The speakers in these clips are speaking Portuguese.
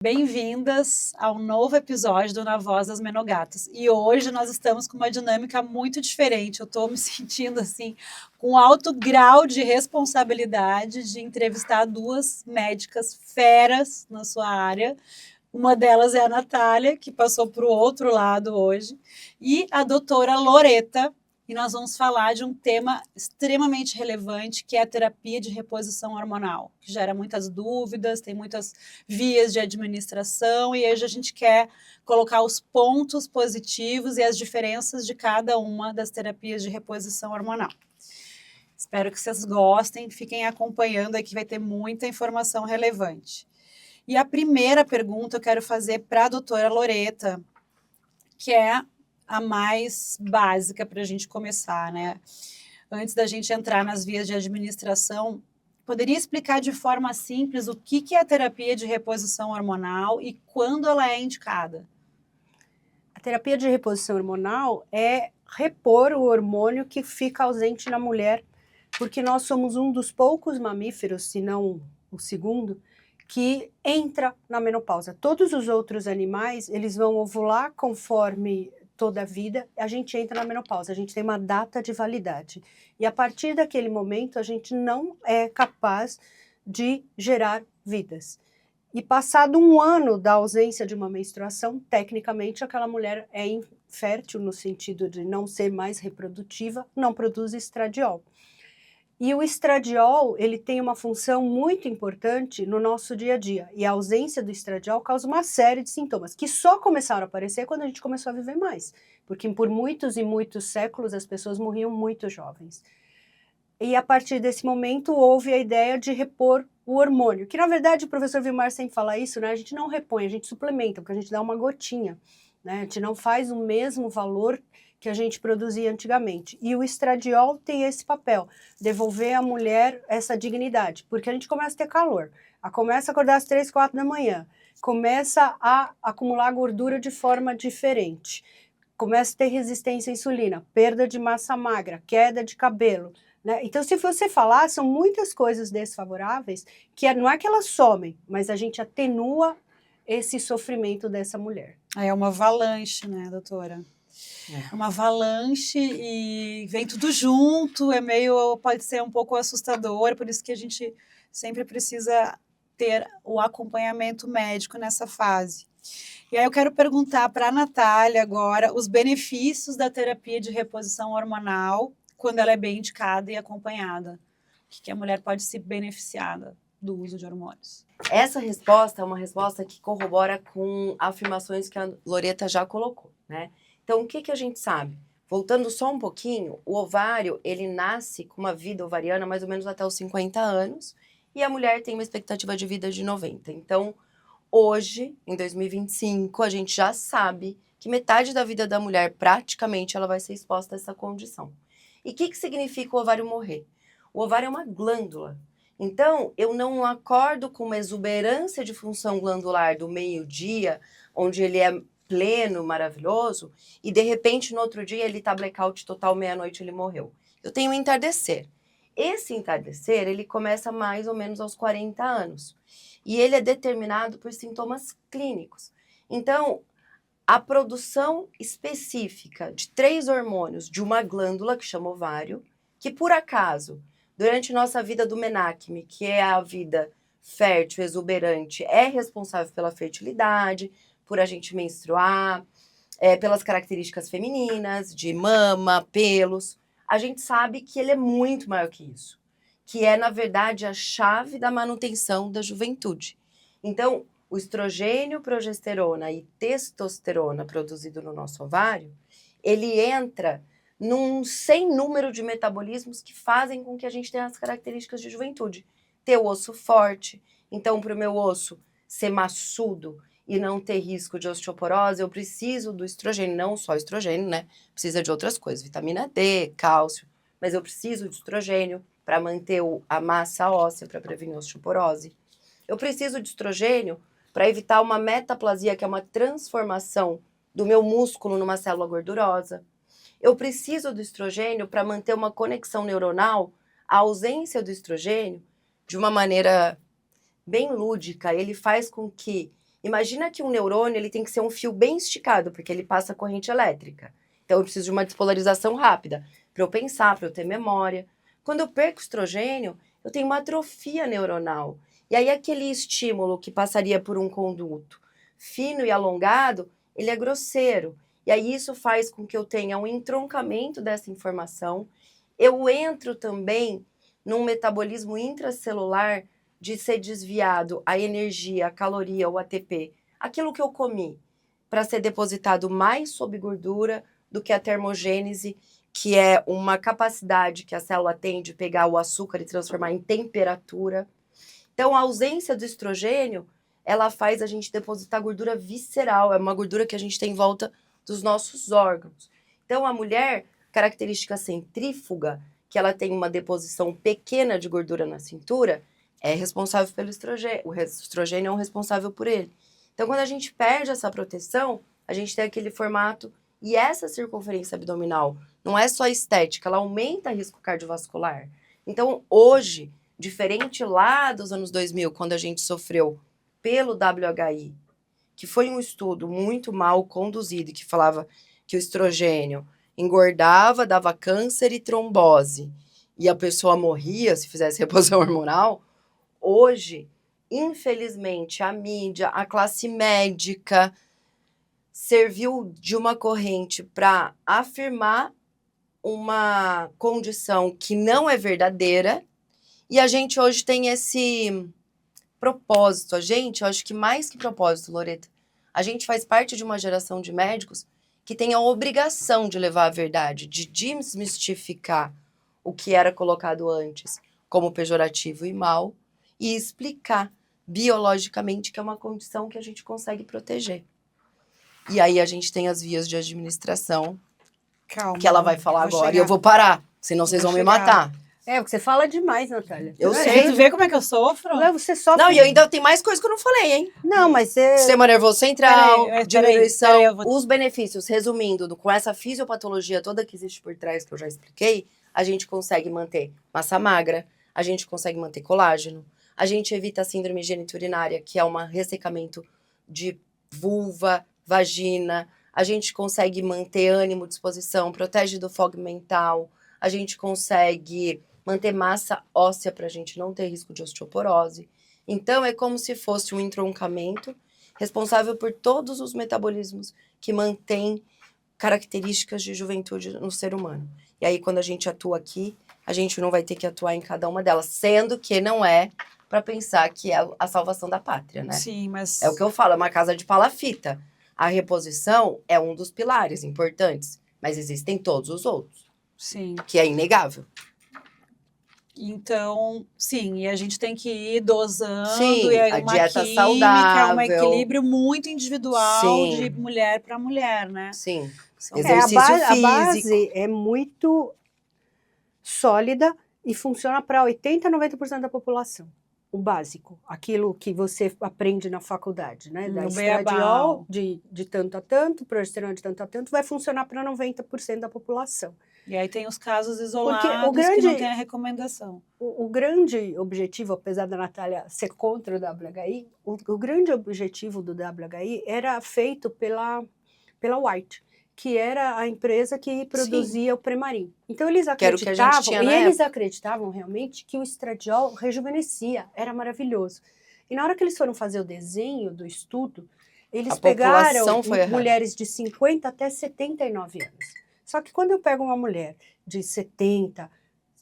Bem-vindas ao novo episódio do Na Voz das Menogatas. E hoje nós estamos com uma dinâmica muito diferente. Eu estou me sentindo assim com alto grau de responsabilidade de entrevistar duas médicas feras na sua área. Uma delas é a Natália, que passou para o outro lado hoje, e a doutora Loreta. E nós vamos falar de um tema extremamente relevante, que é a terapia de reposição hormonal, que gera muitas dúvidas, tem muitas vias de administração, e hoje a gente quer colocar os pontos positivos e as diferenças de cada uma das terapias de reposição hormonal. Espero que vocês gostem, fiquem acompanhando aqui, vai ter muita informação relevante. E a primeira pergunta eu quero fazer para a doutora Loreta, que é a mais básica para a gente começar, né? Antes da gente entrar nas vias de administração, poderia explicar de forma simples o que é a terapia de reposição hormonal e quando ela é indicada? A terapia de reposição hormonal é repor o hormônio que fica ausente na mulher, porque nós somos um dos poucos mamíferos, se não o segundo, que entra na menopausa. Todos os outros animais, eles vão ovular conforme toda a vida, a gente entra na menopausa, a gente tem uma data de validade. E a partir daquele momento, a gente não é capaz de gerar vidas. E passado um ano da ausência de uma menstruação, tecnicamente aquela mulher é infértil no sentido de não ser mais reprodutiva, não produz estradiol. E o estradiol, ele tem uma função muito importante no nosso dia a dia. E a ausência do estradiol causa uma série de sintomas, que só começaram a aparecer quando a gente começou a viver mais. Porque por muitos e muitos séculos as pessoas morriam muito jovens. E a partir desse momento houve a ideia de repor o hormônio, que na verdade o professor Vilmar sempre fala isso, né? A gente não repõe, a gente suplementa, porque a gente dá uma gotinha, né? A gente não faz o mesmo valor que a gente produzia antigamente. E o estradiol tem esse papel, devolver à mulher essa dignidade, porque a gente começa a ter calor, começa a acordar às 3, 4 da manhã, começa a acumular gordura de forma diferente, começa a ter resistência à insulina, perda de massa magra, queda de cabelo, né? Então, se você falar, são muitas coisas desfavoráveis que não é que elas somem, mas a gente atenua esse sofrimento dessa mulher. É uma avalanche, né, doutora? É uma avalanche e vem tudo junto, pode ser um pouco assustador, por isso que a gente sempre precisa ter o acompanhamento médico nessa fase. E aí eu quero perguntar para a Natália agora os benefícios da terapia de reposição hormonal quando ela é bem indicada e acompanhada. O que a mulher pode se beneficiar do uso de hormônios? Essa resposta é uma resposta que corrobora com afirmações que a Loreta já colocou, né? Então, o que a gente sabe? Voltando só um pouquinho, o ovário, ele nasce com uma vida ovariana mais ou menos até os 50 anos e a mulher tem uma expectativa de vida de 90. Então, hoje, em 2025, a gente já sabe que metade da vida da mulher, praticamente, ela vai ser exposta a essa condição. E o que significa o ovário morrer? O ovário é uma glândula. Então, eu não acordo com uma exuberância de função glandular do meio-dia, onde ele é pleno, maravilhoso, e de repente, no outro dia, ele está blackout total, meia-noite ele morreu. Eu tenho um entardecer. Esse entardecer, ele começa mais ou menos aos 40 anos. E ele é determinado por sintomas clínicos. Então, a produção específica de 3 hormônios de uma glândula, que chama ovário, que por acaso, durante nossa vida do menacme, que é a vida fértil, exuberante, é responsável pela fertilidade, por a gente menstruar, pelas características femininas, de mama, pelos, a gente sabe que ele é muito maior que isso, que é, na verdade, a chave da manutenção da juventude. Então, o estrogênio, progesterona e testosterona produzido no nosso ovário, ele entra num sem número de metabolismos que fazem com que a gente tenha as características de juventude. Ter o osso forte, então para o meu osso ser maçudo e não ter risco de osteoporose, eu preciso do estrogênio, não só estrogênio, né? Precisa de outras coisas, vitamina D, cálcio, mas eu preciso de estrogênio para manter a massa óssea, para prevenir osteoporose. Eu preciso de estrogênio para evitar uma metaplasia, que é uma transformação do meu músculo numa célula gordurosa. Eu preciso do estrogênio para manter uma conexão neuronal. A ausência do estrogênio, de uma maneira bem lúdica, ele faz com que Imagina que um neurônio ele tem que ser um fio bem esticado, porque ele passa corrente elétrica. Então, eu preciso de uma despolarização rápida para eu pensar, para eu ter memória. Quando eu perco estrogênio, eu tenho uma atrofia neuronal. E aí, aquele estímulo que passaria por um conduto fino e alongado, ele é grosseiro. E aí, isso faz com que eu tenha um entroncamento dessa informação. Eu entro também num metabolismo intracelular de ser desviado a energia, a caloria, o ATP, aquilo que eu comi, para ser depositado mais sob gordura do que a termogênese, que é uma capacidade que a célula tem de pegar o açúcar e transformar em temperatura. Então, a ausência do estrogênio, ela faz a gente depositar gordura visceral, é uma gordura que a gente tem em volta dos nossos órgãos. Então, a mulher, característica centrífuga, que ela tem uma deposição pequena de gordura na cintura, é responsável pelo estrogênio. O estrogênio é um responsável por ele. Então, quando a gente perde essa proteção, a gente tem aquele formato e essa circunferência abdominal não é só estética, ela aumenta o risco cardiovascular. Então, hoje, diferente lá dos anos 2000, quando a gente sofreu pelo WHI, que foi um estudo muito mal conduzido, que falava que o estrogênio engordava, dava câncer e trombose, e a pessoa morria se fizesse reposição hormonal. Hoje, infelizmente, a mídia, a classe médica, serviu de uma corrente para afirmar uma condição que não é verdadeira, e a gente hoje tem esse propósito. Eu acho que mais que propósito, Loreta, a gente faz parte de uma geração de médicos que tem a obrigação de levar a verdade, de desmistificar o que era colocado antes como pejorativo e mal, e explicar biologicamente que é uma condição que a gente consegue proteger. E aí a gente tem as vias de administração, Calma. que ela vai falar agora, chegar. e eu vou parar, senão vocês vão me chegar. matar. É, porque você fala demais, Natália. Eu Você sei. vê como é que eu sofro? Não, você sofre. Não, e ainda tem mais coisa que eu não falei, hein? Não, mas você... Sistema nervoso central, Peraí, diminuição, eu vou- os benefícios, resumindo, com essa fisiopatologia toda que existe por trás, que eu já expliquei, a gente consegue manter massa magra, a gente consegue manter colágeno, a gente evita a síndrome geniturinária, que é um ressecamento de vulva, vagina, a gente consegue manter ânimo, disposição, protege do fog mental, a gente consegue manter massa óssea para a gente não ter risco de osteoporose. Então, é como se fosse um entroncamento responsável por todos os metabolismos que mantêm características de juventude no ser humano. E aí, quando a gente atua aqui, a gente não vai ter que atuar em cada uma delas, sendo que não é para pensar que é a salvação da pátria, né? Sim, mas... É o que eu falo, é uma casa de palafita. A reposição é um dos pilares importantes, mas existem todos os outros, Sim. que é inegável. Então, sim, e a gente tem que ir dosando, Sim, e é a uma dieta química, é um saudável. equilíbrio muito individual Sim. de mulher para mulher, né? Sim, São- exercício a físico. base é muito sólida e funciona para 80% a 90% da população. O básico, aquilo que você aprende na faculdade, né? Da No estradiol beabau. de tanto a tanto, progesterona de tanto a tanto, vai funcionar para 90% da população. E aí tem os casos isolados o que grande- não tem a recomendação. O grande objetivo, apesar da Natália ser contra o WHI, o grande objetivo do WHI era feito pela White, que era a empresa que produzia o Premarin. Então eles Que era o que a gente acreditavam, tinha e na eles acreditavam realmente que o estradiol rejuvenescia, era maravilhoso. E na hora que eles foram fazer o desenho do estudo, eles A pegaram população foi errada. mulheres de 50 até 79 anos. Só que quando eu pego uma mulher de 70,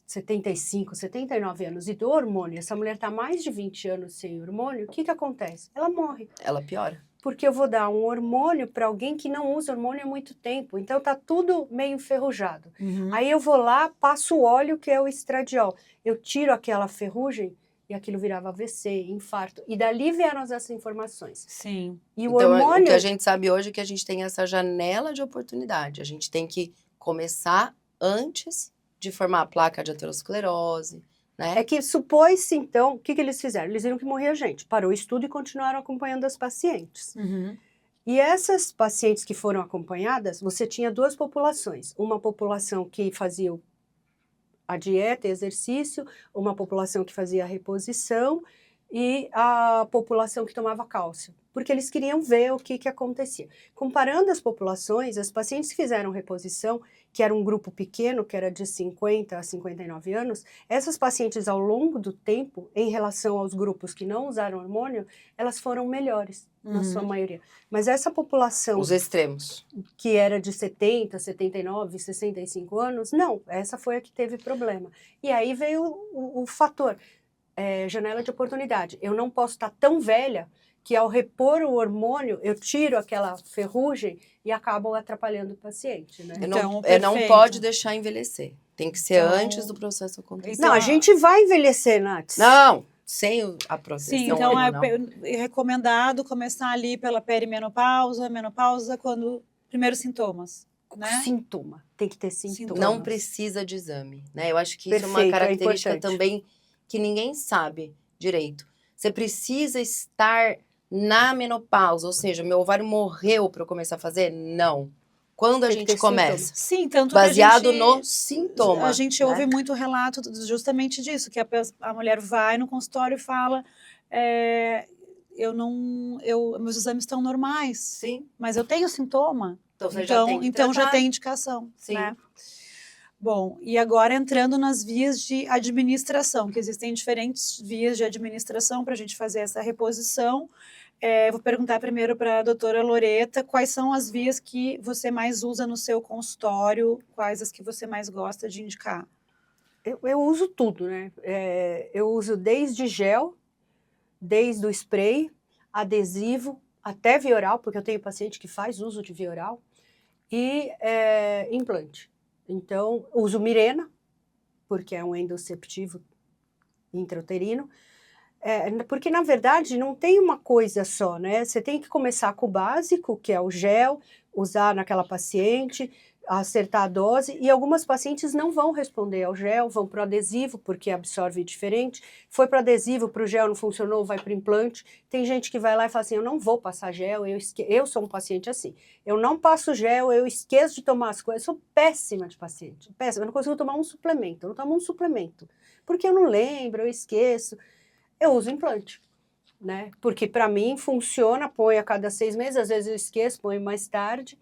75, 79 anos e do hormônio, essa mulher está mais de 20 anos sem hormônio, o que que acontece? Ela morre. Ela piora. Porque eu vou dar um hormônio para alguém que não usa hormônio há muito tempo. Então tá tudo meio enferrujado. Aí eu vou lá, passo o óleo, que é o estradiol. Eu tiro aquela ferrugem e aquilo virava AVC, infarto. E dali vieram essas informações. Sim. E o Então, hormônio... o que a gente sabe hoje é que a gente tem essa janela de oportunidade. A gente tem que começar antes de formar a placa de aterosclerose, né? É que supôs-se, então, o que que eles fizeram? Eles viram que morria gente. Parou o estudo e continuaram acompanhando as pacientes. E essas pacientes que foram acompanhadas, você tinha duas populações. Uma população que fazia a dieta e exercício, uma população que fazia a reposição e a população que tomava cálcio. porque eles queriam ver o que acontecia. Comparando as populações, as pacientes que fizeram reposição, que era um grupo pequeno, que era de 50 a 59 anos, essas pacientes ao longo do tempo, em relação aos grupos que não usaram hormônio, elas foram melhores, na sua maioria. Mas essa população Os extremos. que era de 70, 79, 65 anos, não, essa foi a que teve problema. E aí veio o fator, janela de oportunidade. Eu não posso estar tão velha que ao repor o hormônio, eu tiro aquela ferrugem e acabo atrapalhando o paciente, né? Então, Não perfeito. pode deixar envelhecer. Tem que ser Então- antes do processo acontecer. Não, a gente vai envelhecer, Nath. Não, sem a proteção Sim, então hormonal. é recomendado começar ali pela perimenopausa, menopausa, quando primeiros sintomas, né? Sintoma, tem que ter sintoma. Não precisa de exame, né? Eu acho que isso é uma Perfeito, é característica importante. também que ninguém sabe direito. Você precisa estar na menopausa, ou seja, meu ovário morreu para eu começar a fazer? Não. Quando a Tem que gente ter começa? Sim, tanto Baseado que a gente, no sintoma. A gente né? ouve muito relato justamente disso, que a mulher vai no consultório e fala, meus exames estão normais, Sim. mas eu tenho sintoma, Então você já tem que então já tratar. tem indicação, Sim. né? Bom, e agora entrando nas vias de administração, que existem diferentes vias de administração para a gente fazer essa reposição. Vou perguntar primeiro para a doutora Loreta, quais são as vias que você mais usa no seu consultório, quais as que você mais gosta de indicar? Eu uso tudo, né? Eu uso desde gel, desde o spray, adesivo, até via oral, porque eu tenho paciente que faz uso de via oral, e implante. Então, uso Mirena, porque é um endosceptivo intrauterino, porque, na verdade, não tem uma coisa só, né? Você tem que começar com o básico, que é o gel, usar naquela paciente, acertar a dose, e algumas pacientes não vão responder ao gel, vão para o adesivo, porque absorve diferente. Foi para o adesivo, para o gel não funcionou, vai para o implante. Tem gente que vai lá e fala assim, eu não vou passar gel, eu sou um paciente assim. Eu não passo gel, eu esqueço de tomar as coisas, eu sou péssima de paciente, péssima. Eu não consigo tomar um suplemento, eu não tomo um suplemento, porque eu não lembro, eu esqueço. Eu uso implante, né? Porque para mim funciona, põe a cada 6 meses, às vezes eu esqueço, põe mais tarde.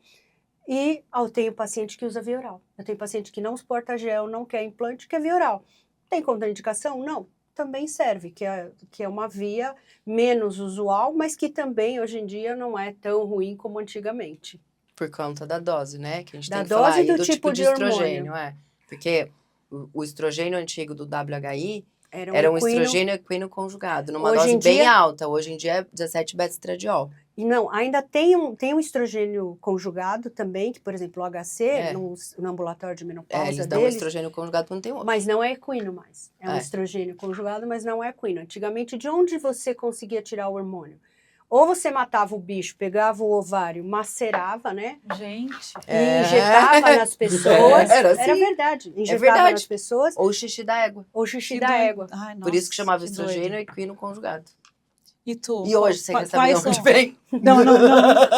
E eu tenho paciente que usa via oral. Eu tenho paciente que não suporta gel, não quer implante, quer via oral. Tem contraindicação? Não. Também serve, que é uma via menos usual, mas que também hoje em dia não é tão ruim como antigamente. Por conta da dose, né? Que a gente Da tem que falar dose aí, do do tipo de estrogênio, Porque o estrogênio antigo do WHI Era era um equino. estrogênio equino conjugado, numa Hoje dose em bem dia- alta. Hoje em dia é 17 beta-estradiol. E não, ainda tem um estrogênio conjugado também, que, por exemplo, o HC, no ambulatório de menopausa Eles dão um deles, estrogênio conjugado quando tem outro. mas não é equino mais. É um É. estrogênio conjugado, mas não é equino. Antigamente, de onde você conseguia tirar o hormônio? Ou você matava o bicho, pegava o ovário, macerava, né? Gente, E injetava nas pessoas. Era assim. Verdade. Injetava verdade. nas pessoas, Ou xixi da égua. ou xixi que da doido. égua. Ai, Por isso nossa, que chamava que estrogênio doido. equino conjugado. E tu? E hoje, você quer saber quais de onde são? vem?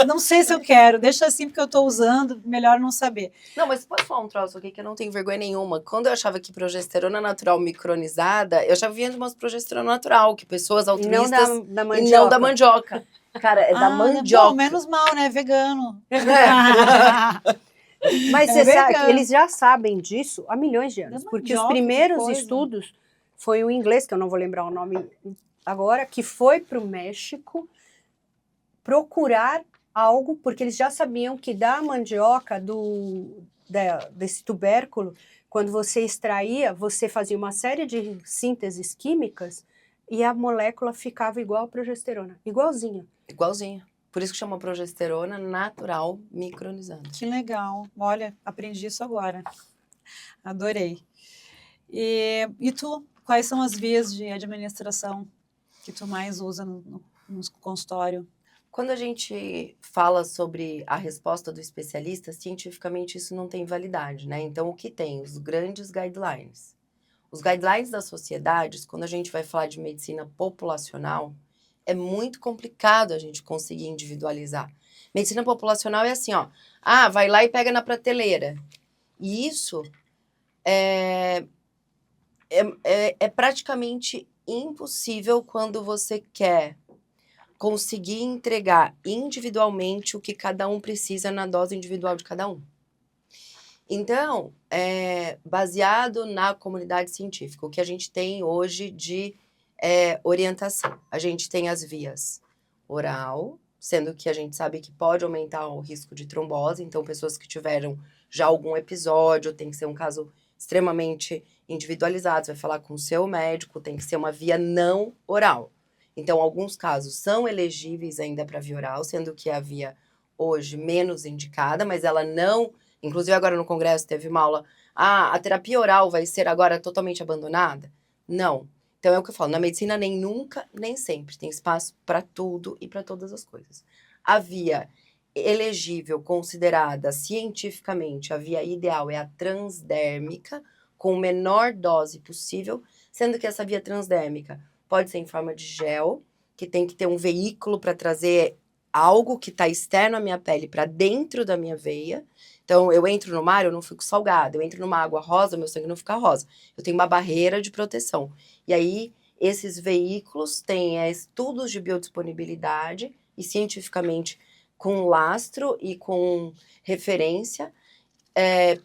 Não sei se eu quero. Deixa assim porque eu estou usando, melhor não saber. Não, mas posso falar um troço aqui que eu não tenho vergonha nenhuma. Quando eu achava que progesterona natural micronizada, eu já via de umas progesterona natural, que pessoas E não altruístas da e mandioca. não da mandioca. Cara, é da mandioca. Bom, menos mal, né? Vegano. Mas É você sabe vegano. que eles já sabem disso há milhões de anos. Da Porque os mandioca, que primeiros coisa. estudos foi um inglês, que eu não vou lembrar o nome agora, que foi para o México procurar algo, porque eles já sabiam que da mandioca, desse tubérculo, quando você extraía, você fazia uma série de sínteses químicas e a molécula ficava igual a progesterona, igualzinha. Igualzinho. Por isso que chama progesterona natural micronizada. Que legal. Olha, aprendi isso agora. Adorei. E tu, quais são as vias de administração que tu mais usa no consultório? Quando a gente fala sobre a resposta do especialista, cientificamente isso não tem validade, né? Então, o que tem? Os grandes guidelines. Os guidelines das sociedades, quando a gente vai falar de medicina populacional, é muito complicado a gente conseguir individualizar. Medicina populacional é assim, ó. Vai lá e pega na prateleira. E isso é praticamente impossível quando você quer conseguir entregar individualmente o que cada um precisa na dose individual de cada um. Então, baseado na comunidade científica, o que a gente tem hoje de orientação. A gente tem as vias oral, sendo que a gente sabe que pode aumentar o risco de trombose, então pessoas que tiveram já algum episódio, tem que ser um caso extremamente individualizado, você vai falar com o seu médico, tem que ser uma via não oral. Então, alguns casos são elegíveis ainda para via oral, sendo que a via hoje menos indicada, mas ela não... Inclusive, agora no congresso teve uma aula, a terapia oral vai ser agora totalmente abandonada? Não. Então, é o que eu falo, na medicina nem nunca, nem sempre tem espaço para tudo e para todas as coisas. A via elegível, considerada cientificamente, a via ideal é a transdérmica, com menor dose possível, sendo que essa via transdérmica pode ser em forma de gel, que tem que ter um veículo para trazer algo que está externo à minha pele para dentro da minha veia. Então, eu entro no mar, eu não fico salgada. Eu entro numa água rosa, meu sangue não fica rosa. Eu tenho uma barreira de proteção. E aí, esses veículos têm estudos de biodisponibilidade e cientificamente com lastro e com referência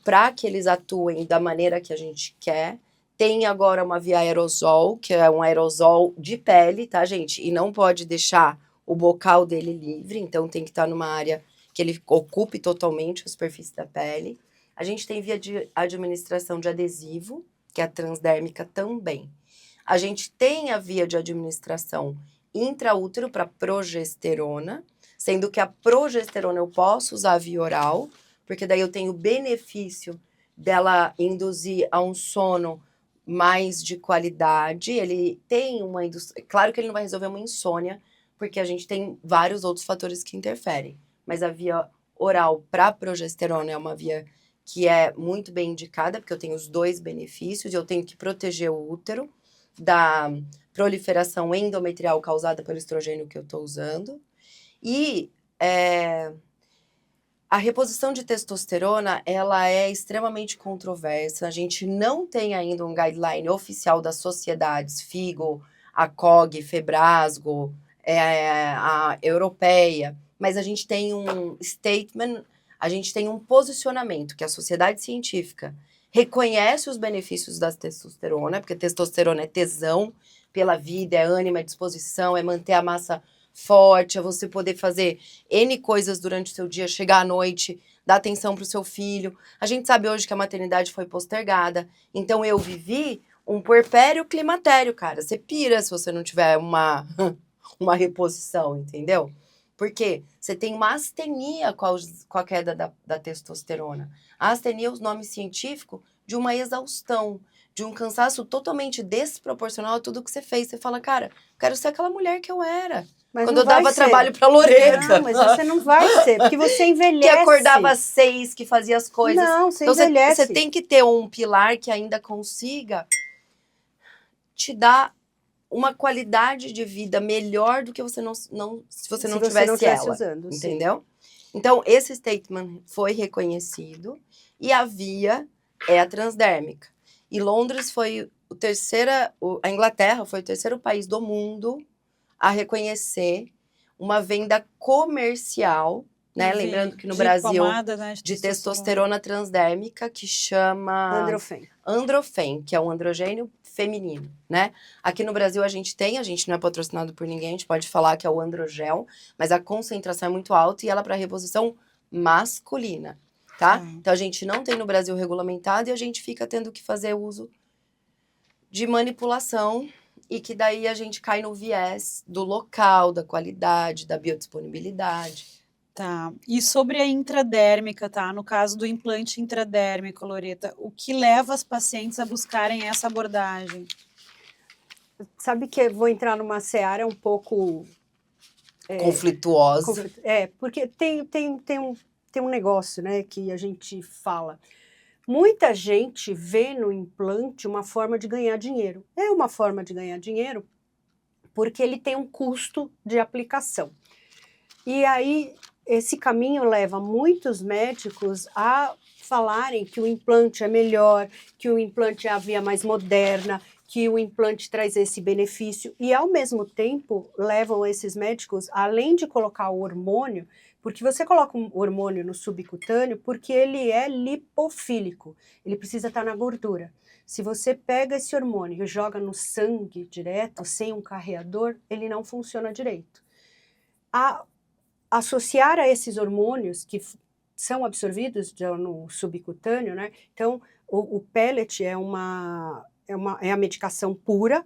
para que eles atuem da maneira que a gente quer. Tem agora uma via aerosol, que é um aerosol de pele, tá, gente? E não pode deixar o bocal dele livre, então tem que estar numa área que ele ocupe totalmente a superfície da pele. A gente tem via de administração de adesivo, que é a transdérmica também. A gente tem a via de administração intraútero para progesterona, sendo que a progesterona eu posso usar via oral, porque daí eu tenho o benefício dela induzir a um sono mais de qualidade. Ele tem uma indústria... Claro que ele não vai resolver uma insônia, porque a gente tem vários outros fatores que interferem. Mas a via oral para progesterona é uma via que é muito bem indicada, porque eu tenho os dois benefícios, eu tenho que proteger o útero da proliferação endometrial causada pelo estrogênio que eu estou usando. E a reposição de testosterona, ela é extremamente controversa. A gente não tem ainda um guideline oficial das sociedades, FIGO, ACOG, FEBRASGO, a europeia, mas a gente tem um statement, a gente tem um posicionamento que a sociedade científica reconhece os benefícios da testosterona, porque testosterona é tesão pela vida, é ânimo, é disposição, é manter a massa forte, é você poder fazer N coisas durante o seu dia, chegar à noite, dar atenção para o seu filho. A gente sabe hoje que a maternidade foi postergada, então eu vivi um puerpério climatério, cara. Você pira se você não tiver uma reposição, entendeu? Porque você tem uma astenia com a queda da testosterona. A astenia é o nome científico de uma exaustão, de um cansaço totalmente desproporcional a tudo que você fez. Você fala, cara, quero ser aquela mulher que eu era. Mas quando não eu dava vai ser. trabalho pra Loreta. Não, mas você não vai ser, porque você envelhece. Que acordava às 6, que fazia as coisas. Não, você então, envelhece. você tem que ter um pilar que ainda consiga te dar uma qualidade de vida melhor do que você não se você não tivesse ela, usando, entendeu? sim. Então, esse statement foi reconhecido e a via é a transdérmica. E Londres foi a Inglaterra foi o terceiro país do mundo a reconhecer uma venda comercial, né? Lembrando que no Brasil, pomada, né, de testosterona transdérmica, que chama Androfen, que é um androgênio feminino, né? Aqui no Brasil a gente não é patrocinado por ninguém, a gente pode falar que é o androgel, mas a concentração é muito alta e ela é para reposição masculina, tá? Então a gente não tem no Brasil regulamentado e a gente fica tendo que fazer uso de manipulação e que daí a gente cai no viés do local, da qualidade, da biodisponibilidade. Tá. E sobre a intradérmica, tá? No caso do implante intradérmico, Loreta, o que leva as pacientes a buscarem essa abordagem? Sabe que eu vou entrar numa seara um pouco... conflituosa. Porque tem um negócio, né, que a gente fala. Muita gente vê no implante uma forma de ganhar dinheiro. É uma forma de ganhar dinheiro porque ele tem um custo de aplicação. E aí, esse caminho leva muitos médicos a falarem que o implante é melhor, que o implante é a via mais moderna, que o implante traz esse benefício e, ao mesmo tempo, levam esses médicos, além de colocar o hormônio, porque você coloca um hormônio no subcutâneo porque ele é lipofílico, ele precisa estar na gordura. Se você pega esse hormônio e joga no sangue direto, sem um carreador, ele não funciona direito. Associar a esses hormônios que são absorvidos no subcutâneo, né? Então, o pellet é a medicação pura,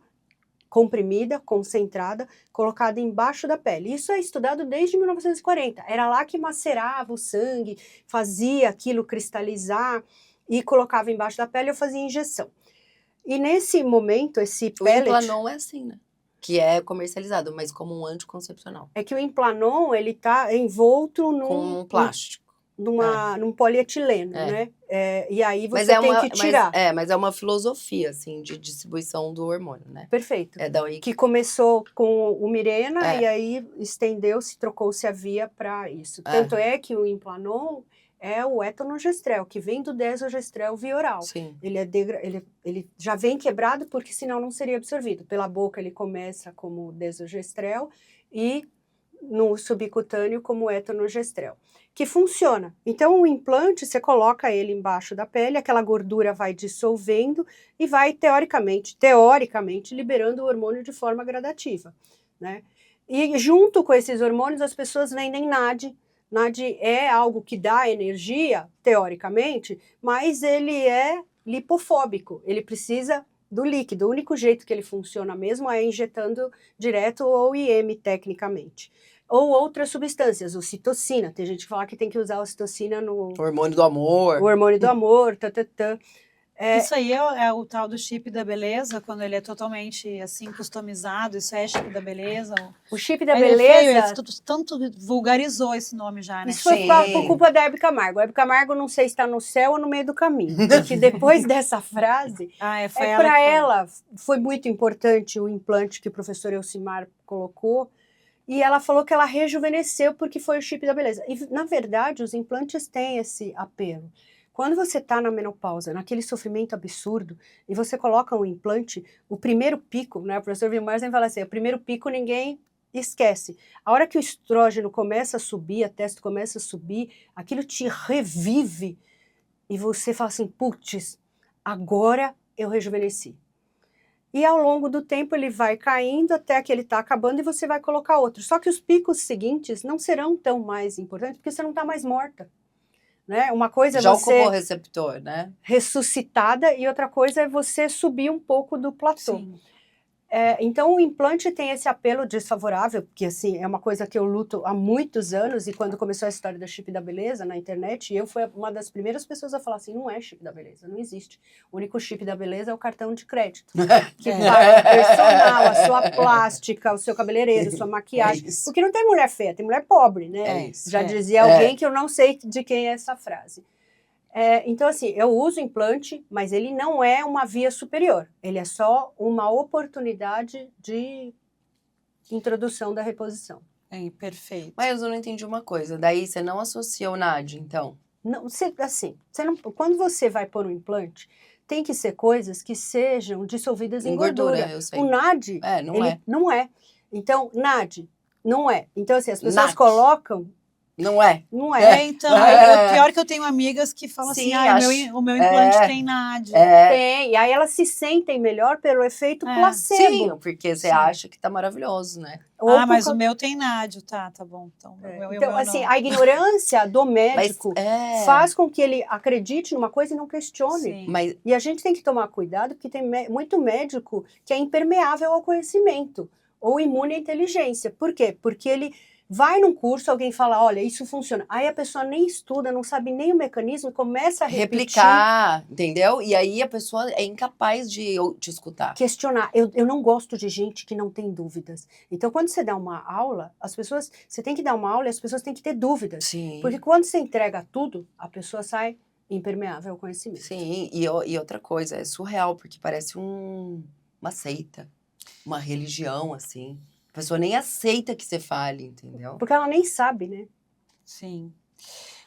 comprimida, concentrada, colocada embaixo da pele. Isso é estudado desde 1940. Era lá que macerava o sangue, fazia aquilo cristalizar e colocava embaixo da pele ou fazia injeção. E nesse momento, esse pellet... O Implanon é assim, né? Que é comercializado, mas como um anticoncepcional. É que o Implanon, ele tá envolto Com um plástico. Num polietileno, né? E aí você tem que tirar. Mas é uma filosofia, assim, de distribuição do hormônio, né? Perfeito. É daí que começou com o Mirena e aí estendeu-se, trocou-se a via para isso. Tanto é que o Implanon é o etonogestrel, que vem do desogestrel via oral. Sim. Ele já vem quebrado, porque senão não seria absorvido. Pela boca ele começa como desogestrel e no subcutâneo como etonogestrel, que funciona. Então o implante, você coloca ele embaixo da pele, aquela gordura vai dissolvendo e vai teoricamente liberando o hormônio de forma gradativa, né? E junto com esses hormônios as pessoas vendem NAD. NAD é algo que dá energia, teoricamente, mas ele é lipofóbico, ele precisa do líquido. O único jeito que ele funciona mesmo é injetando direto ou IM, tecnicamente. Ou outras substâncias, ocitocina. Tem gente que fala que tem que usar a ocitocina no... O hormônio do amor. O hormônio do amor, Isso aí é o tal do chip da beleza, quando ele é totalmente assim customizado, isso é chip da beleza. O chip da Aí beleza... tanto vulgarizou esse nome já, né? Isso foi por culpa da Hebe Camargo. A Hebe Camargo não sei se está no céu ou no meio do caminho. Porque depois dessa frase, para ela foi muito importante o implante que o professor Elcimar colocou. E ela falou que ela rejuvenesceu porque foi o chip da beleza. E, na verdade, os implantes têm esse apelo. Quando você está na menopausa, naquele sofrimento absurdo, e você coloca um implante, o primeiro pico, né? O professor Vilmar sempre fala assim, o primeiro pico ninguém esquece. A hora que o estrógeno começa a subir, a testo começa a subir, aquilo te revive, e você fala assim, putz, agora eu rejuvenesci. E ao longo do tempo ele vai caindo até que ele está acabando e você vai colocar outro. Só que os picos seguintes não serão tão mais importantes porque você não está mais morta. Né? Uma coisa é já você ocupou o receptor, né? ressuscitada e outra coisa é você subir um pouco do platô. Sim. Então o implante tem esse apelo desfavorável, porque assim, é uma coisa que eu luto há muitos anos, e quando começou a história da chip da beleza na internet, eu fui uma das primeiras pessoas a falar assim, não é chip da beleza, não existe. O único chip da beleza é o cartão de crédito, que paga o personal, a sua plástica, o seu cabeleireiro, sua maquiagem, porque não tem mulher feia, tem mulher pobre, né? Já dizia alguém que eu não sei de quem é essa frase. Então, assim, eu uso implante, mas ele não é uma via superior. Ele é só uma oportunidade de introdução da reposição. Perfeito. Mas eu não entendi uma coisa. Daí você não associa o NAD, então? Não, quando você vai pôr um implante, tem que ser coisas que sejam dissolvidas em gordura. Eu sei. O NAD, não é. Então, NAD, não é. Então, assim, as pessoas colocam... Não é. Não é. Então, o pior é que eu tenho amigas que falam Sim, assim, o meu implante tem NAD. Tem, e aí elas se sentem melhor pelo efeito placebo. Sim, porque você acha que tá maravilhoso, né? Mas o meu tem NAD, tá bom. Então, assim, a ignorância do médico faz com que ele acredite numa coisa e não questione. E a gente tem que tomar cuidado, porque tem muito médico que é impermeável ao conhecimento, ou imune à inteligência. Por quê? Porque ele... vai num curso, alguém fala, olha, isso funciona. Aí a pessoa nem estuda, não sabe nem o mecanismo, começa a replicar, entendeu? E aí a pessoa é incapaz de te escutar. Questionar. Eu não gosto de gente que não tem dúvidas. Então, quando você dá uma aula, você tem que dar uma aula e as pessoas têm que ter dúvidas. Sim. Porque quando você entrega tudo, a pessoa sai impermeável ao conhecimento. Sim, e outra coisa, é surreal, porque parece uma seita, uma religião, assim. A pessoa nem aceita que você fale, entendeu? Porque ela nem sabe, né? Sim.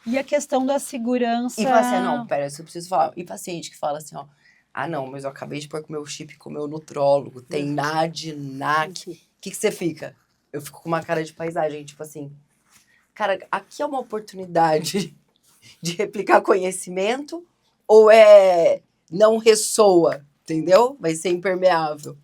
E a questão da segurança... E fala assim, não, pera, eu preciso falar. E paciente que fala assim, ó, Ah, não, mas eu acabei de pôr com o meu chip, com o meu nutrólogo, tem NAD, NAC. O que você fica? Eu fico com uma cara de paisagem, tipo assim, cara, aqui é uma oportunidade de replicar conhecimento ou não ressoa, entendeu? Vai ser impermeável.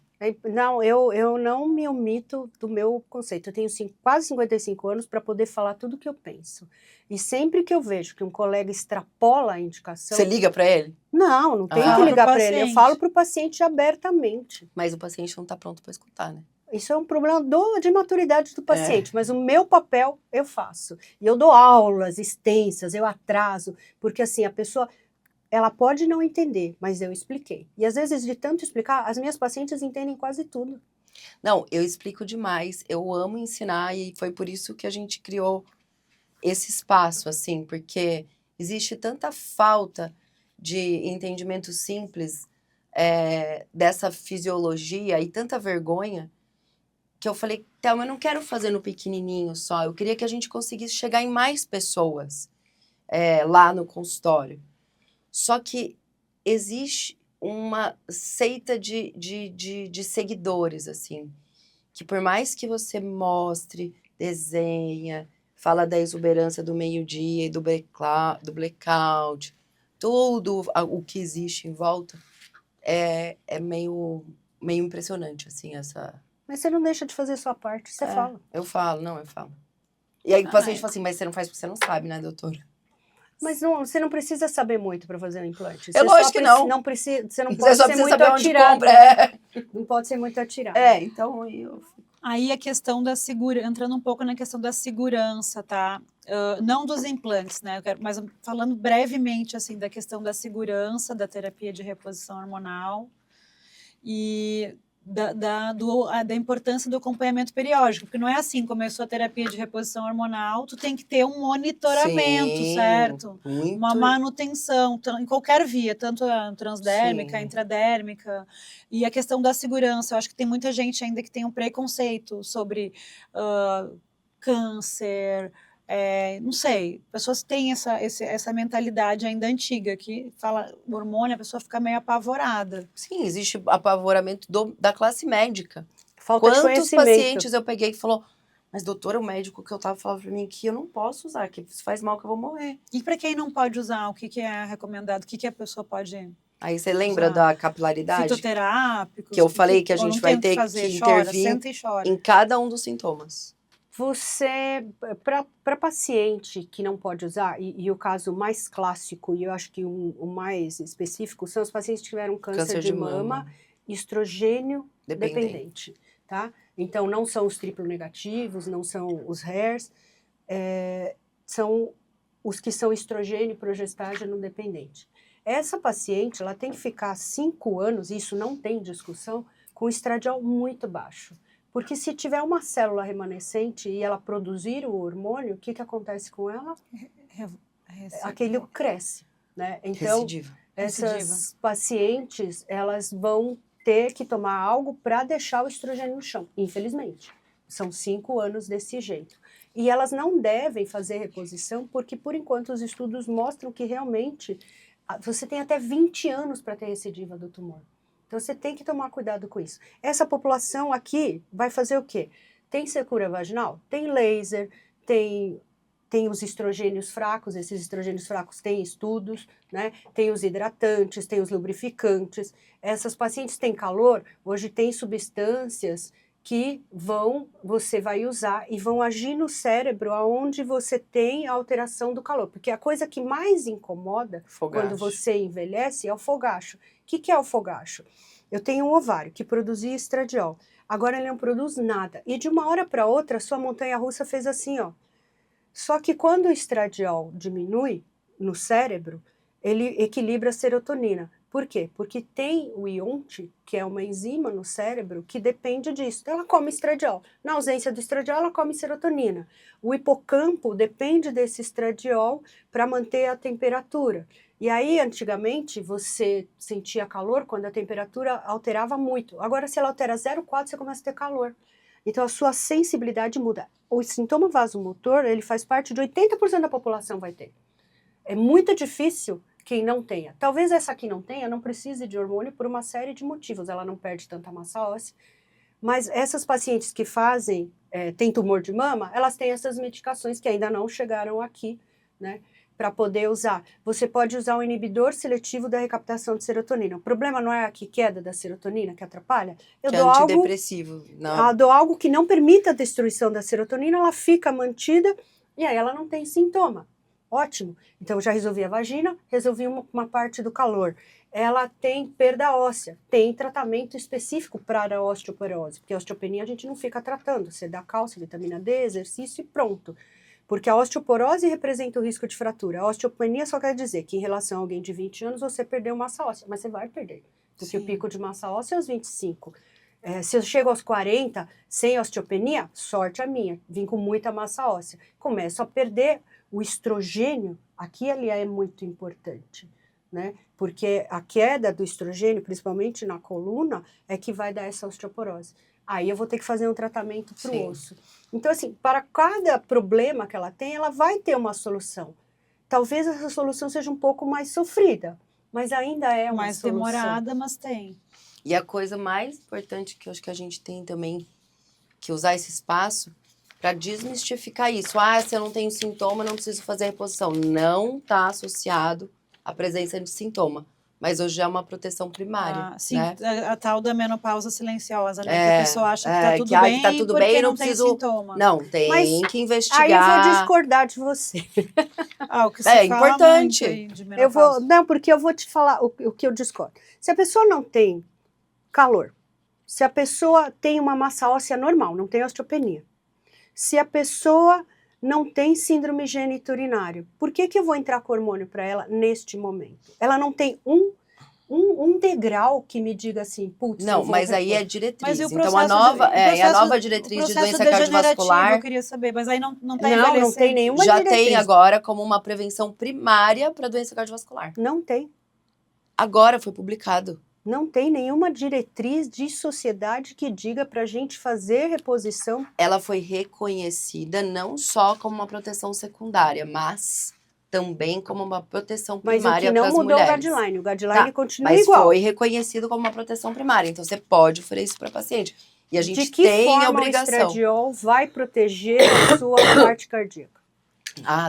Não, eu não me omito do meu conceito. Eu tenho quase 55 anos para poder falar tudo o que eu penso. E sempre que eu vejo que um colega extrapola a indicação... Você liga para ele? Não tem que Fala pro ligar para ele. Eu paciente. falo para o paciente abertamente. Mas o paciente não tá pronto para escutar, né? Isso é um problema de maturidade do paciente, mas o meu papel eu faço. E eu dou aulas extensas, eu atraso, porque assim, a pessoa, ela pode não entender, mas eu expliquei. E às vezes, de tanto explicar, as minhas pacientes entendem quase tudo. Não, eu explico demais, eu amo ensinar e foi por isso que a gente criou esse espaço, assim, porque existe tanta falta de entendimento simples dessa fisiologia e tanta vergonha que eu falei, Thelma, eu não quero fazer no pequenininho só, eu queria que a gente conseguisse chegar em mais pessoas lá no consultório. Só que existe uma seita de seguidores, assim, que por mais que você mostre, desenha, fala da exuberância do meio-dia e do blackout, tudo o que existe em volta, é meio impressionante, assim, essa... Mas você não deixa de fazer a sua parte, você fala. Eu falo. E aí o paciente fala assim, mas você não faz porque você não sabe, né, doutora? Mas você não precisa saber muito para fazer um implante. Eu lógico que não. Você não pode Você ser só precisa muito saber onde atirado. compra. Não pode ser muito atirado. Então eu... Aí a questão da segurança, entrando um pouco na questão da segurança, tá? Não dos implantes, né? Mas falando brevemente, assim, da questão da segurança da terapia de reposição hormonal e da importância do acompanhamento periódico, porque não é assim, começou a terapia de reposição hormonal, tu tem que ter um monitoramento, Sim, certo? muito. Uma manutenção, em qualquer via, tanto a transdérmica, a Sim. intradérmica, e a questão da segurança, eu acho que tem muita gente ainda que tem um preconceito sobre câncer, não sei, pessoas têm essa mentalidade ainda antiga, que fala hormônio, a pessoa fica meio apavorada. Sim, existe apavoramento da classe médica. Falta de Quantos conhecimento. pacientes eu peguei que falou, mas doutora, o médico que eu tava falando pra mim que eu não posso usar, que isso faz mal que eu vou morrer. E para quem não pode usar, o que é recomendado? O que a pessoa pode Aí você lembra usar? Da capilaridade? Fitoterápicos? Que eu falei que a gente vai ter fazer, que chora, intervir senta e chora. em cada um dos sintomas. Você, para paciente que não pode usar, e o caso mais clássico, e eu acho que o mais específico, são os pacientes que tiveram câncer de mama, estrogênio dependente, tá? Então, não são os triplo negativos, não são os HERs, são os que são estrogênio e progestágeno dependente. Essa paciente, ela tem que ficar 5 anos, isso não tem discussão, com estradiol muito baixo. Porque se tiver uma célula remanescente e ela produzir o hormônio, o que acontece com ela? Aquele cresce, né? Então, essas pacientes, elas vão ter que tomar algo para deixar o estrogênio no chão, infelizmente. São 5 anos desse jeito. E elas não devem fazer reposição, porque por enquanto os estudos mostram que realmente você tem até 20 anos para ter recidiva do tumor. Então, você tem que tomar cuidado com isso. Essa população aqui vai fazer o quê? Tem secura vaginal? Tem laser, tem os estrogênios fracos, esses estrogênios fracos têm estudos, né? Tem os hidratantes, tem os lubrificantes. Essas pacientes têm calor, hoje tem substâncias que você vai usar e vão agir no cérebro aonde você tem a alteração do calor. Porque a coisa que mais incomoda quando você envelhece é o fogacho. O que é o fogacho? Eu tenho um ovário que produzia estradiol. Agora ele não produz nada. E de uma hora para outra, a sua montanha-russa fez assim, ó. Só que quando o estradiol diminui no cérebro, ele equilibra a serotonina. Por quê? Porque tem o IONT, que é uma enzima no cérebro, que depende disso. Ela come estradiol. Na ausência do estradiol, ela come serotonina. O hipocampo depende desse estradiol para manter a temperatura. E aí, antigamente, você sentia calor quando a temperatura alterava muito. Agora, se ela altera 0,4, você começa a ter calor. Então, a sua sensibilidade muda. O sintoma vasomotor, ele faz parte de 80% da população vai ter. É muito difícil quem não tenha. Talvez essa que não tenha não precise de hormônio por uma série de motivos. Ela não perde tanta massa óssea. Mas essas pacientes que têm tumor de mama, elas têm essas medicações que ainda não chegaram aqui, né? Para poder usar. Você pode usar um inibidor seletivo da recaptação de serotonina. O problema não é a queda da serotonina que atrapalha? Eu Que é antidepressivo. dou algo que não permita a destruição da serotonina, ela fica mantida e aí ela não tem sintoma. Ótimo. Então, eu já resolvi a vagina, resolvi uma parte do calor. Ela tem perda óssea, tem tratamento específico para a osteoporose, porque a osteopenia a gente não fica tratando. Você dá cálcio, vitamina D, exercício e pronto. Porque a osteoporose representa o risco de fratura. A osteopenia só quer dizer que em relação a alguém de 20 anos você perdeu massa óssea, mas você vai perder. Porque o pico de massa óssea é aos 25. Se eu chego aos 40 sem osteopenia, sorte a minha, vim com muita massa óssea. Começo a perder o estrogênio, aqui ele é muito importante, né? Porque a queda do estrogênio, principalmente na coluna, é que vai dar essa osteoporose. Aí eu vou ter que fazer um tratamento para o osso. Então, assim, para cada problema que ela tem, ela vai ter uma solução. Talvez essa solução seja um pouco mais sofrida, mas ainda é uma mais solução. demorada, mas tem. E a coisa mais importante que eu acho que a gente tem também que usar esse espaço para desmistificar isso. Se eu não tenho sintoma, não preciso fazer a reposição. Não está associado à presença de sintoma. Mas hoje é uma proteção primária. Sim, né? a tal da menopausa silenciosa, né? Que a pessoa acha que tá tudo que, bem, que tá tudo porque bem, não preciso... tem sintoma. Não, tem que investigar. Aí eu vou discordar de você. O que se fala importante. muito aí de menopausa. Porque eu vou te falar o que eu discordo. Se a pessoa não tem calor, se a pessoa tem uma massa óssea normal, não tem osteopenia, se a pessoa não tem síndrome geniturinário, por que eu vou entrar com hormônio para ela neste momento? Ela não tem um degrau que me diga assim, putz, não, mas aí é diretriz. Mas então a nova diretriz de doença cardiovascular. Eu queria saber, mas aí não tá envelhecendo. Não tem nenhuma já diretriz. Tem agora como uma prevenção primária para doença cardiovascular. Não tem. Agora foi publicado. Não tem nenhuma diretriz de sociedade que diga para a gente fazer reposição. Ela foi reconhecida não só como uma proteção secundária, mas também como uma proteção primária para as mulheres. Mas o que não mudou o guideline continua mas igual. Mas foi reconhecido como uma proteção primária, então você pode oferecer isso para paciente. E a gente de que tem forma a obrigação. O estradiol vai proteger a sua parte cardíaca?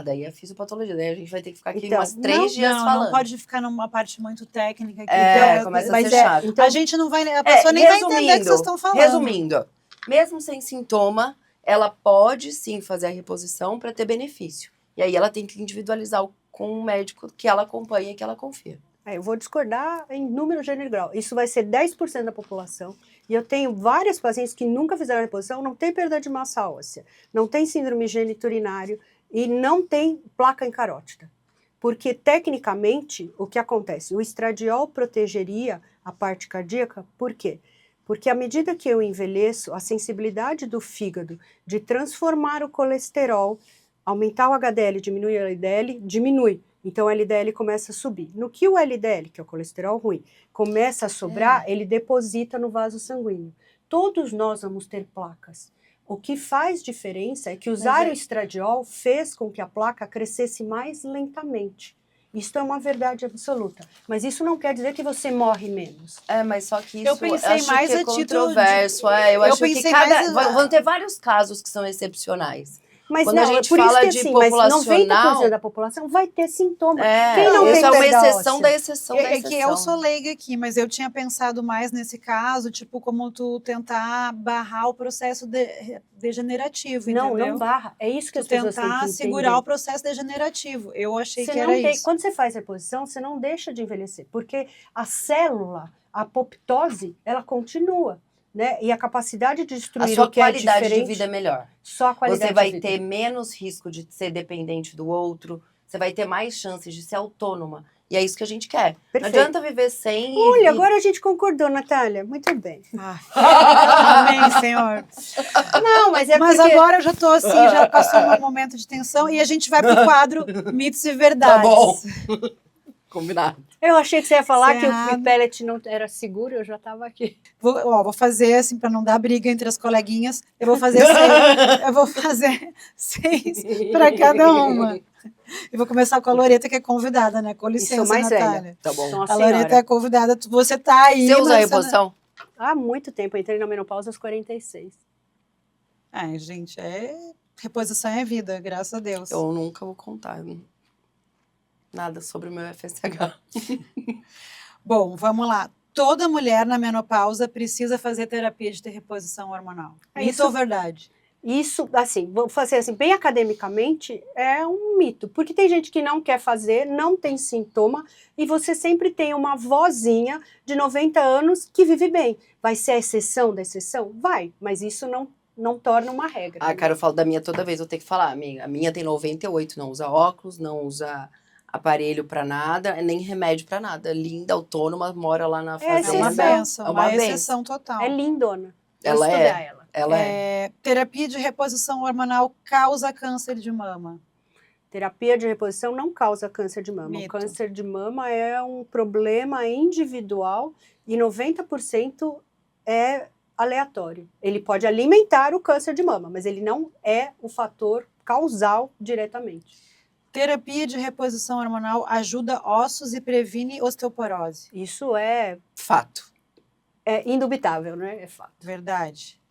Daí é fisiopatologia, daí a gente vai ter que ficar aqui umas 3 dias não, falando. Não pode ficar numa parte muito técnica aqui. Começa a ser chato. Então, a gente não vai, a pessoa nem vai entender o que vocês estão falando. Resumindo, mesmo sem sintoma, ela pode sim fazer a reposição para ter benefício. E aí ela tem que individualizar com um médico que ela acompanha e que ela confia. Eu vou discordar em número, gênero e grau. Isso vai ser 10% da população. E eu tenho várias pacientes que nunca fizeram a reposição, não tem perda de massa óssea, não tem síndrome geniturinário, e não tem placa em carótida. Porque, tecnicamente, o que acontece? O estradiol protegeria a parte cardíaca, por quê? Porque à medida que eu envelheço, a sensibilidade do fígado de transformar o colesterol, aumentar o HDL, diminuir o LDL, diminui. Então, o LDL começa a subir. No que o LDL, que é o colesterol ruim, começa a sobrar, ele deposita no vaso sanguíneo. Todos nós vamos ter placas. O que faz diferença é que usar o estradiol fez com que a placa crescesse mais lentamente. Isso é uma verdade absoluta. Mas isso não quer dizer que você morre menos. Mas só que isso eu pensei mais que é controverso. Eu acho que vão ter vários casos que são excepcionais. Mas quando não, a gente por fala isso que de mas populacional... 90% da população vai ter sintoma. Quem não isso tem é uma perda exceção óssea? da exceção da exceção. É que eu sou leiga aqui, mas eu tinha pensado mais nesse caso, tipo, como tu tentar barrar o processo degenerativo, entendeu? Não barra. É isso que as pessoas têm que entender. Tentar segurar o processo degenerativo. Eu achei que era isso. Quando você faz reposição, você não deixa de envelhecer, porque a célula, a apoptose, ela continua. Né? E a capacidade de destruir o que é diferente... A sua qualidade de vida é melhor. Só a qualidade Você vai de vida. ter menos risco de ser dependente do outro, você vai ter mais chances de ser autônoma. E é isso que a gente quer. Perfeito. Não adianta viver sem... Olha, agora a gente concordou, Natália. Muito bem. Amém, Senhor. Não, mas é Mas porque... agora eu já tô assim, já passou um momento de tensão e a gente vai pro quadro Mitos e Verdades. Tá bom. Combinado. Eu achei que você ia falar que o pellet não era seguro, eu já estava aqui. Vou fazer assim, para não dar briga entre as coleguinhas, eu vou fazer 6. Eu vou fazer 6 para cada uma. E vou começar com a Loreta, que é convidada, né? Com licença, sou mais velha. Natália. Tá bom. Sou uma A Loreta senhora. é convidada, você tá aí. Você usa mas reposição? Há muito tempo, eu entrei na menopausa aos 46. Ai, gente, reposição é vida, graças a Deus. Eu nunca vou contar nada sobre o meu FSH. Bom, vamos lá. Toda mulher na menopausa precisa fazer terapia de reposição hormonal. É Mito isso. ou verdade? Isso, assim, vou fazer assim, bem academicamente, é um mito. Porque tem gente que não quer fazer, não tem sintoma, e você sempre tem uma vozinha de 90 anos que vive bem. Vai ser a exceção da exceção? Vai, mas isso não torna uma regra. Ah, né? cara, eu falo da minha toda vez, eu tenho que falar, amiga. A minha tem 98, não usa óculos, não usa aparelho pra nada, nem remédio pra nada. Linda, autônoma, mora lá na É É uma fazenda. benção, É uma uma benção. exceção total. É lindona. Vou Ela estudar é. ela. Ela é. Terapia de reposição hormonal causa câncer de mama. Terapia de reposição não causa câncer de mama. Mito. O câncer de mama é um problema individual e 90% é aleatório. Ele pode alimentar o câncer de mama, mas ele não é o fator causal diretamente. Terapia de reposição hormonal ajuda ossos e previne osteoporose. Isso é Fato. indubitável, né? É fato. Verdade.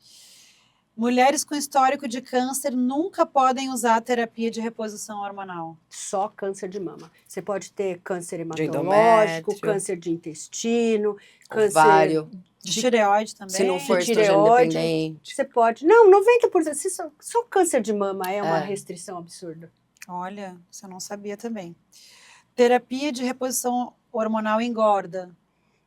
Mulheres com histórico de câncer nunca podem usar terapia de reposição hormonal. Só câncer de mama. Você pode ter câncer hematológico, endométrio. câncer de intestino, câncer... Ovário. De tireoide também. Se não for de estrogênio tireoide. dependente. Você pode... Não, 90%. Só câncer de mama é uma É. restrição absurda. Olha, você não sabia também. Terapia de reposição hormonal engorda.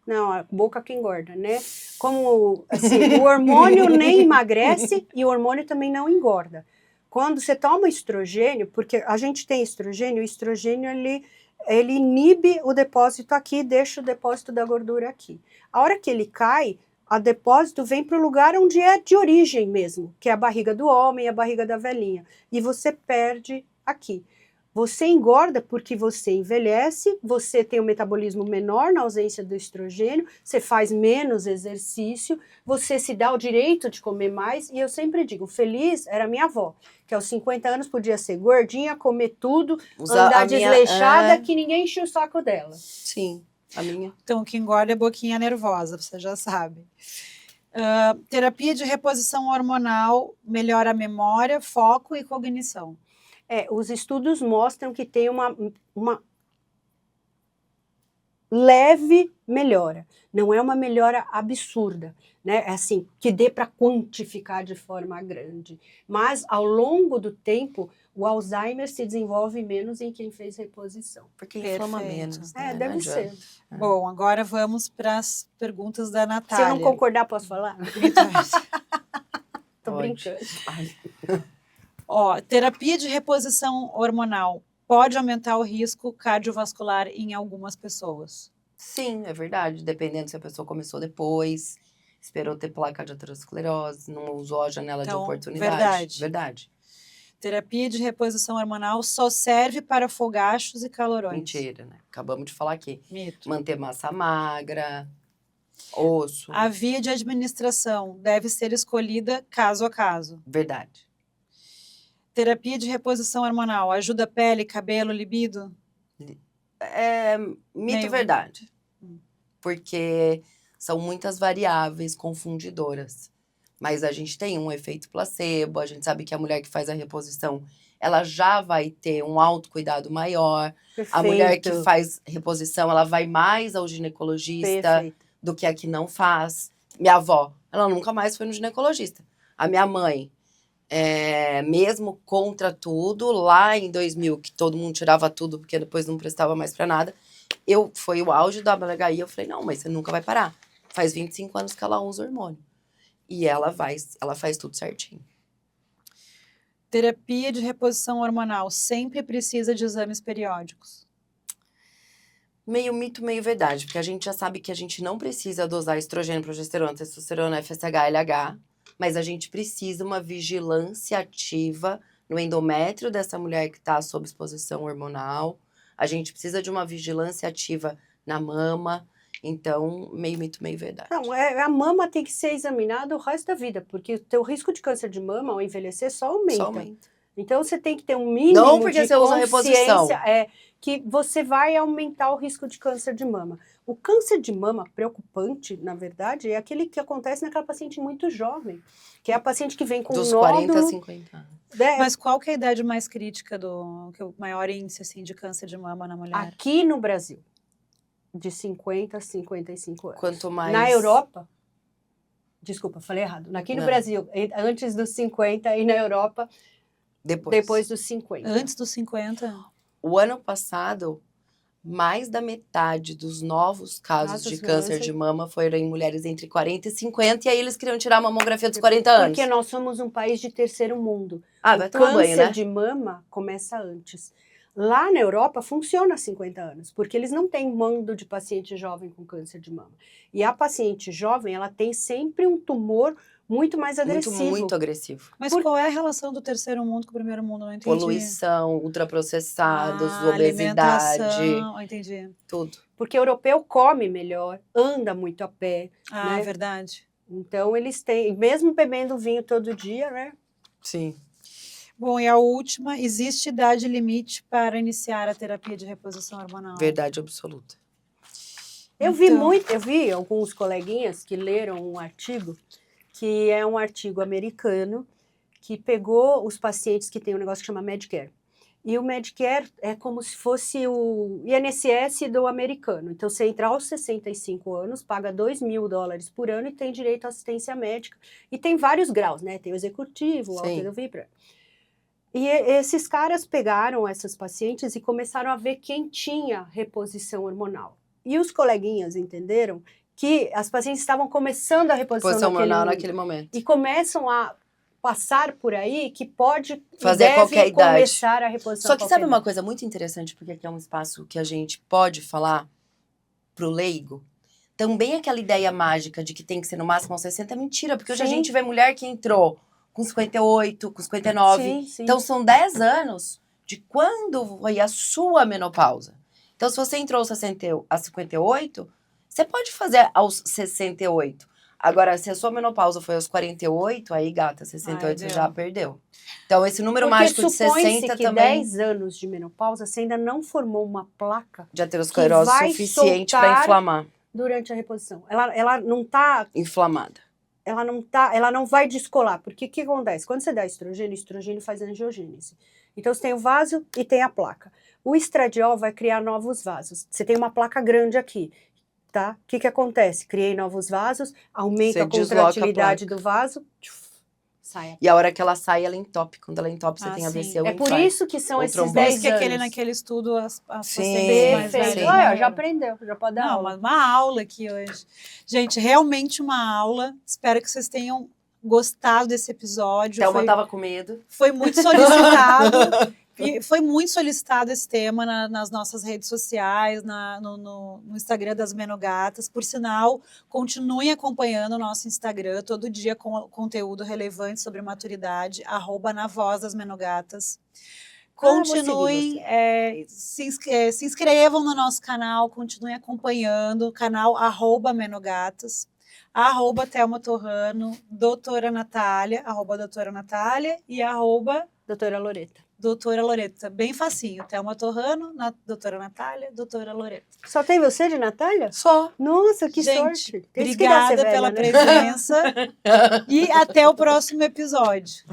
Não, a boca que engorda, né? Como, assim, o hormônio nem emagrece e o hormônio também não engorda. Quando você toma estrogênio, porque a gente tem estrogênio, o estrogênio, ele inibe o depósito aqui, deixa o depósito da gordura aqui. A hora que ele cai, o depósito vem para o lugar onde é de origem mesmo, que é a barriga do homem e a barriga da velhinha. E você perde aqui. Você engorda porque você envelhece, você tem um metabolismo menor na ausência do estrogênio, você faz menos exercício, você se dá o direito de comer mais, e eu sempre digo, feliz era minha avó, que aos 50 anos podia ser gordinha, comer tudo, andar desleixada, que ninguém enchia o saco dela. Sim, a minha. Então, o que engorda é boquinha nervosa, você já sabe. Terapia de reposição hormonal melhora a memória, foco e cognição. Os estudos mostram que tem uma leve melhora. Não é uma melhora absurda, né? É assim, que dê para quantificar de forma grande. Mas, ao longo do tempo, o Alzheimer se desenvolve menos em quem fez reposição. Porque inflama Perfeito. menos. Né? Não Deve ser. adianta. Bom, agora vamos para as perguntas da Se Natália. eu não concordar, posso falar? Então, Tô Pode. brincando. Ai, terapia de reposição hormonal pode aumentar o risco cardiovascular em algumas pessoas. sim, é verdade. Dependendo se a pessoa começou depois, esperou ter placa de aterosclerose, não usou a janela Então, de oportunidade. verdade. Verdade. Terapia de reposição hormonal só serve para fogachos e calorões. Mentira, né? Acabamos de falar aqui. Mito. Manter massa magra, osso. A via de administração deve ser escolhida caso a caso. Verdade. Terapia de reposição hormonal ajuda a pele, cabelo, libido? É mito Meio. verdade. Porque são muitas variáveis confundidoras. Mas a gente tem um efeito placebo, a gente sabe que a mulher que faz a reposição, ela já vai ter um autocuidado maior. Perfeito. A mulher que faz reposição, ela vai mais ao ginecologista Perfeito. do que a que não faz. Minha avó, ela nunca mais foi no ginecologista. A minha mãe, mesmo contra tudo, lá em 2000, que todo mundo tirava tudo, porque depois não prestava mais pra nada, foi o auge da HI, eu falei, não, mas você nunca vai parar. Faz 25 anos que ela usa hormônio. E ela faz tudo certinho. Terapia de reposição hormonal sempre precisa de exames periódicos. Meio mito, meio verdade, porque a gente já sabe que a gente não precisa dosar estrogênio, progesterona, testosterona, FSH, LH, mas a gente precisa uma vigilância ativa no endométrio dessa mulher que está sob exposição hormonal. A gente precisa de uma vigilância ativa na mama. Então, meio mito, meio verdade. Não, a mama tem que ser examinada o resto da vida, porque o teu risco de câncer de mama ao envelhecer só aumenta. Só aumenta. Então, você tem que ter um mínimo Não porque de você usa reposição. consciência, que você vai aumentar o risco de câncer de mama. O câncer de mama preocupante, na verdade, é aquele que acontece naquela paciente muito jovem, que é a paciente que vem com Dos nódulo... 40 a 50 anos. Mas qual que é a idade mais crítica que é o maior índice assim, de câncer de mama na mulher? Aqui no Brasil, de 50 a 55 anos. Quanto mais... Na Europa, desculpa, falei errado. Aqui no Não. Brasil, antes dos 50 e na Europa, depois dos 50. Antes dos 50? O ano passado, mais da metade dos novos casos de câncer de mama foram em mulheres entre 40 e 50, e aí eles queriam tirar a mamografia dos 40 anos. Porque nós somos um país de terceiro mundo. Vai O tomar banho, câncer né? de mama começa antes. Lá na Europa funciona há 50 anos, porque eles não têm mando de paciente jovem com câncer de mama. E a paciente jovem, ela tem sempre um tumor muito mais agressivo. Muito agressivo. Mas qual é a relação do terceiro mundo com o primeiro mundo? Não entendi. Poluição, ultraprocessados, Alimentação, obesidade, entendi. tudo. Porque o europeu come melhor, anda muito a pé. Ah, né? é verdade. Então eles têm, mesmo bebendo vinho todo dia, né? Sim. Bom, e a última, existe idade limite para iniciar a terapia de reposição hormonal? Verdade absoluta. Eu vi alguns coleguinhas que leram um artigo, que é um artigo americano, que pegou os pacientes que têm um negócio que chama Medicare. E o Medicare é como se fosse o INSS do americano. Então, você entra aos 65 anos, paga $2.000 por ano e tem direito à assistência médica. E tem vários graus, né? Tem o executivo, o alto do VIP. E esses caras pegaram essas pacientes e começaram a ver quem tinha reposição hormonal. E os coleguinhas entenderam que as pacientes estavam começando a reposição hormonal naquele momento. E começam a passar por aí que pode fazer qualquer idade. Começar a reposição. Só que sabe uma coisa muito interessante, porque aqui é um espaço que a gente pode falar pro leigo? Também aquela ideia mágica de que tem que ser no máximo aos 60 é mentira, porque hoje a gente vê mulher que entrou com 58, com 59. Sim. Então são 10 anos de quando foi a sua menopausa. Então se você entrou a 58, você pode fazer aos 68. Agora, se a sua menopausa foi aos 48, aí, gata, 68 você já perdeu. Então, esse número mágico de 60 que também... 10 anos de menopausa, você ainda não formou uma placa de aterosclerose suficiente para inflamar. Durante a reposição. Ela não está... inflamada. Ela não vai descolar. Porque o que acontece? Quando você dá estrogênio, o estrogênio faz angiogênese. Então, você tem o vaso e tem a placa. O estradiol vai criar novos vasos. Você tem uma placa grande aqui. Tá? O que acontece? Criei novos vasos, aumenta a contratilidade do vaso, sai. E a hora que ela sai, ela entope. Quando ela entope, você tem AVC ou É por isso que são esses 10 anos. Que aquele naquele estudo, as pacientes mais velhas. Já aprendeu, já pode dar aula. Uma aula aqui hoje. Gente, realmente uma aula. Espero que vocês tenham gostado desse episódio. Thelma tava com medo. Foi muito solicitado. E foi muito solicitado esse tema nas nossas redes sociais, no Instagram das Menogatas. Por sinal, continuem acompanhando o nosso Instagram, todo dia com conteúdo relevante sobre maturidade, @navozasmenogatas. Continuem, se inscrevam no nosso canal, continuem acompanhando o canal @menogatas, @Thelma Torrano, doutora Natália, @doutora Natália e doutora Loreta. Doutora Loreta, bem facinho. Thelma Torrano, doutora Natália, doutora Loreta. Só tem você de Natália? Só. Nossa, que Gente, sorte. Obrigada pela presença e até o próximo episódio.